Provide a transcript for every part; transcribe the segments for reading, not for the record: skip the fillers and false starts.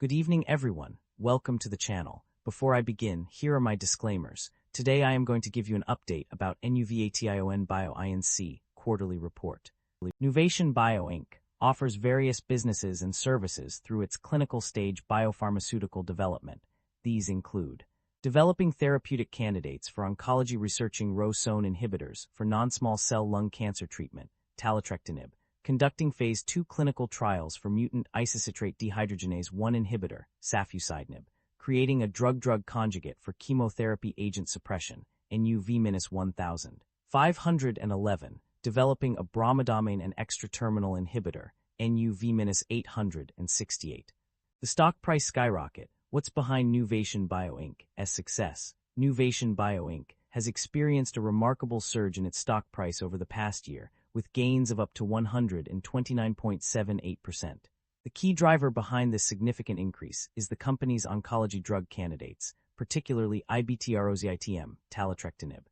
Good evening, everyone. Welcome to the channel. Before I begin, here are my disclaimers. Today I am going to give you an update about NUVATION Bio INC quarterly report. NUVATION Bio Inc. offers various businesses and services through its clinical stage biopharmaceutical development. These include developing therapeutic candidates for oncology, researching ROS1 inhibitors for non-small cell lung cancer treatment, taletrectinib, conducting phase 2 clinical trials for mutant isocitrate dehydrogenase 1 inhibitor, safusidenib, creating a drug-drug conjugate for chemotherapy agent suppression, NUV-1000. 511, developing a bromidamine and extraterminal inhibitor, NUV-868. The stock price skyrocket. What's behind NUVATION Bio Inc.'s success? NUVATION Bio Inc. has experienced a remarkable surge in its stock price over the past year, with gains of up to 129.78%. The key driver behind this significant increase is the company's oncology drug candidates, particularly ibtrozitm, taletrectinib.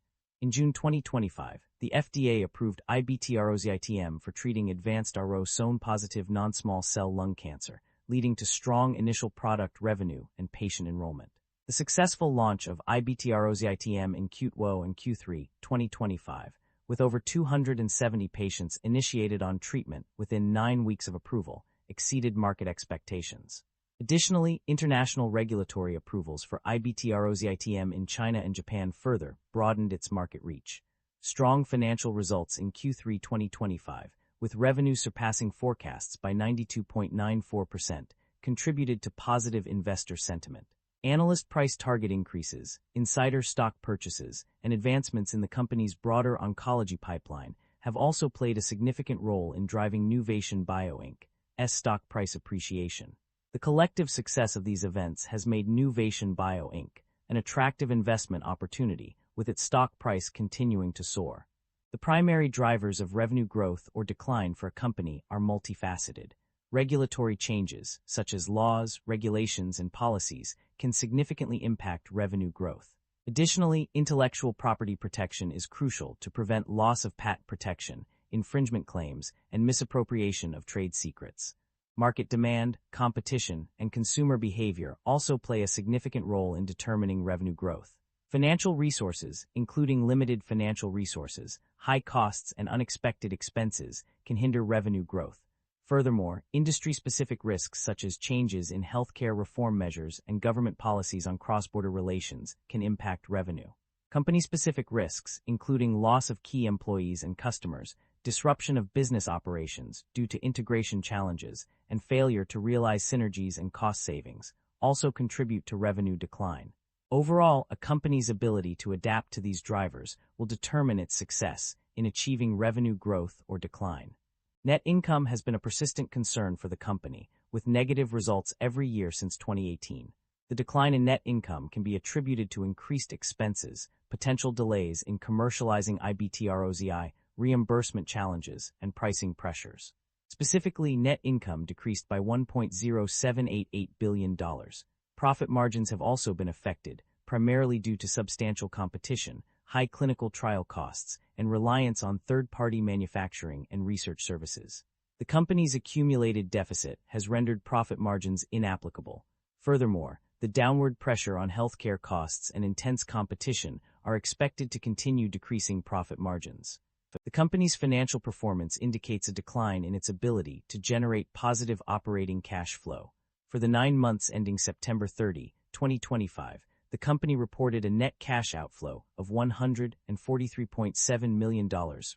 In June 2025, the FDA approved ibtrozitm for treating advanced ROS1-positive non-small cell lung cancer, leading to strong initial product revenue and patient enrollment. The successful launch of ibtrozitm in Q2 and Q3 2025, with over 270 patients initiated on treatment within 9 weeks of approval, exceeded market expectations. Additionally, international regulatory approvals for ibtrozitm in China and Japan further broadened its market reach. Strong financial results in Q3 2025, with revenue surpassing forecasts by 92.94%, contributed to positive investor sentiment. Analyst price target increases, insider stock purchases, and advancements in the company's broader oncology pipeline have also played a significant role in driving NUVATION Bio Inc.'s stock price appreciation. The collective success of these events has made NUVATION Bio Inc. an attractive investment opportunity, with its stock price continuing to soar. The primary drivers of revenue growth or decline for a company are multifaceted. Regulatory changes, such as laws, regulations, and policies, can significantly impact revenue growth. Additionally, intellectual property protection is crucial to prevent loss of patent protection, infringement claims, and misappropriation of trade secrets. Market demand, competition, and consumer behavior also play a significant role in determining revenue growth. Financial resources, including limited financial resources, high costs, and unexpected expenses, can hinder revenue growth. Furthermore, industry-specific risks such as changes in healthcare reform measures and government policies on cross-border relations can impact revenue. Company-specific risks, including loss of key employees and customers, disruption of business operations due to integration challenges, and failure to realize synergies and cost savings, also contribute to revenue decline. Overall, a company's ability to adapt to these drivers will determine its success in achieving revenue growth or decline. Net income has been a persistent concern for the company, with negative results every year since 2018. The decline in net income can be attributed to increased expenses, potential delays in commercializing ibtrozi, reimbursement challenges, and pricing pressures. Specifically, net income decreased by $1.0788 billion. Profit margins have also been affected, primarily due to substantial competition, high clinical trial costs, and reliance on third-party manufacturing and research services. The company's accumulated deficit has rendered profit margins inapplicable. Furthermore, the downward pressure on healthcare costs and intense competition are expected to continue decreasing profit margins. The company's financial performance indicates a decline in its ability to generate positive operating cash flow. For the 9 months ending September 30, 2025, the company reported a net cash outflow of $143.7 million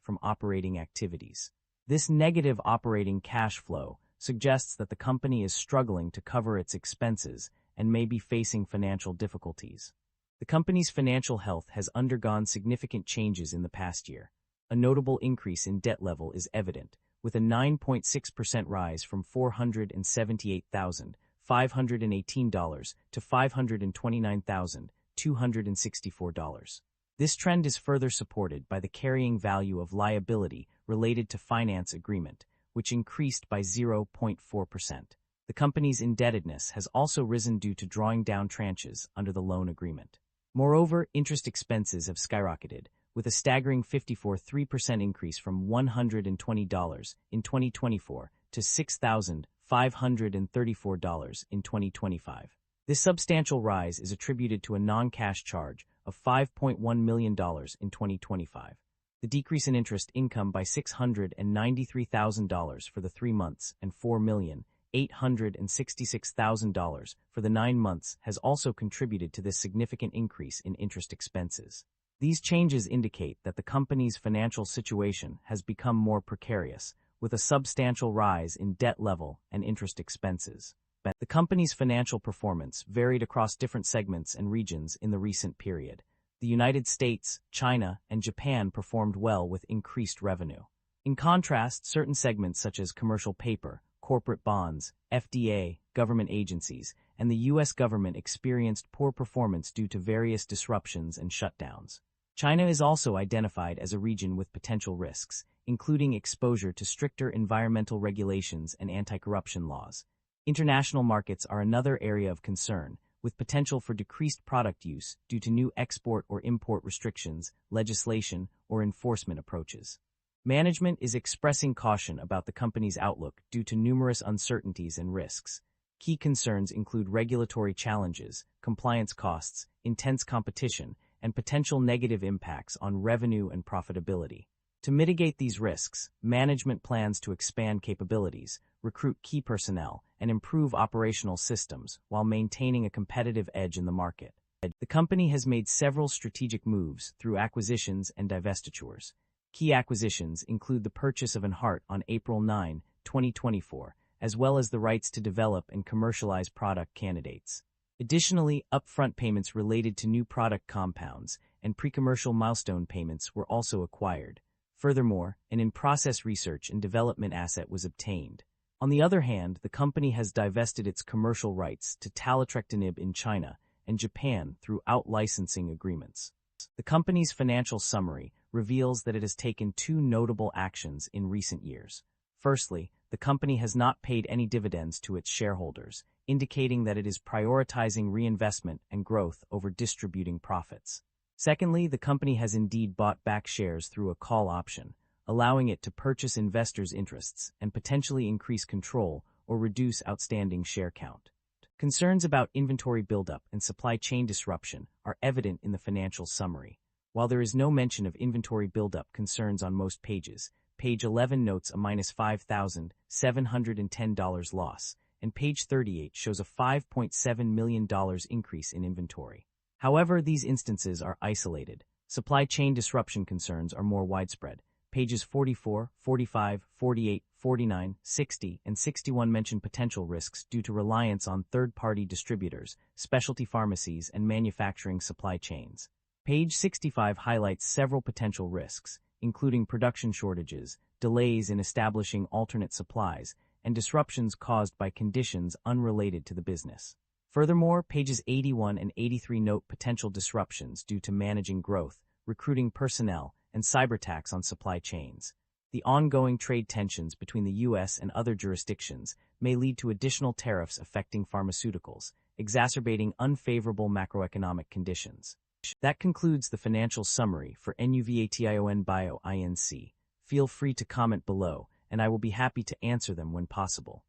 from operating activities. This negative operating cash flow suggests that the company is struggling to cover its expenses and may be facing financial difficulties. The company's financial health has undergone significant changes in the past year. A notable increase in debt level is evident, with a 9.6% rise from $478,518 to $529,264. This trend is further supported by the carrying value of liability related to finance agreement, which increased by 0.4%. The company's indebtedness has also risen due to drawing down tranches under the loan agreement. Moreover, interest expenses have skyrocketed, with a staggering 54.3% increase from $120 in 2024 to $6,500 $534 in 2025. This substantial rise is attributed to a non-cash charge of $5.1 million in 2025. The decrease in interest income by $693,000 for the 3 months and $4,866,000 for the 9 months has also contributed to this significant increase in interest expenses. These changes indicate that the company's financial situation has become more precarious, with a substantial rise in debt level and interest expenses. The company's financial performance varied across different segments and regions in the recent period. The United States, China, and Japan performed well with increased revenue. In contrast, certain segments such as commercial paper, corporate bonds, FDA, government agencies, and the U.S. government experienced poor performance due to various disruptions and shutdowns. China is also identified as a region with potential risks, including exposure to stricter environmental regulations and anti-corruption laws. International markets are another area of concern, with potential for decreased product use due to new export or import restrictions, legislation, or enforcement approaches. Management is expressing caution about the company's outlook due to numerous uncertainties and risks. Key concerns include regulatory challenges, compliance costs, intense competition, and potential negative impacts on revenue and profitability. To mitigate these risks, management plans to expand capabilities, recruit key personnel, and improve operational systems while maintaining a competitive edge in the market. The company has made several strategic moves through acquisitions and divestitures. Key acquisitions include the purchase of Enhart on April 9, 2024, as well as the rights to develop and commercialize product candidates. Additionally, upfront payments related to new product compounds and pre-commercial milestone payments were also acquired. Furthermore, an in-process research and development asset was obtained. On the other hand, the company has divested its commercial rights to taletrectinib in China and Japan through out-licensing agreements. The company's financial summary reveals that it has taken 2 notable actions in recent years. Firstly, the company has not paid any dividends to its shareholders, indicating that it is prioritizing reinvestment and growth over distributing profits. Secondly, the company has indeed bought back shares through a call option, allowing it to purchase investors' interests and potentially increase control or reduce outstanding share count. Concerns about inventory buildup and supply chain disruption are evident in the financial summary. While there is no mention of inventory buildup concerns on most pages, page 11 notes a $5,710 loss, and page 38 shows a $5.7 million increase in inventory. However, these instances are isolated. Supply chain disruption concerns are more widespread. Pages 44, 45, 48, 49, 60, and 61 mention potential risks due to reliance on third-party distributors, specialty pharmacies, and manufacturing supply chains. Page 65 highlights several potential risks, including production shortages, delays in establishing alternate supplies, and disruptions caused by conditions unrelated to the business. Furthermore, pages 81 and 83 note potential disruptions due to managing growth, recruiting personnel, and cyberattacks on supply chains. The ongoing trade tensions between the U.S. and other jurisdictions may lead to additional tariffs affecting pharmaceuticals, exacerbating unfavorable macroeconomic conditions. That concludes the financial summary for NUVATION Bio INC. Feel free to comment below, and I will be happy to answer them when possible.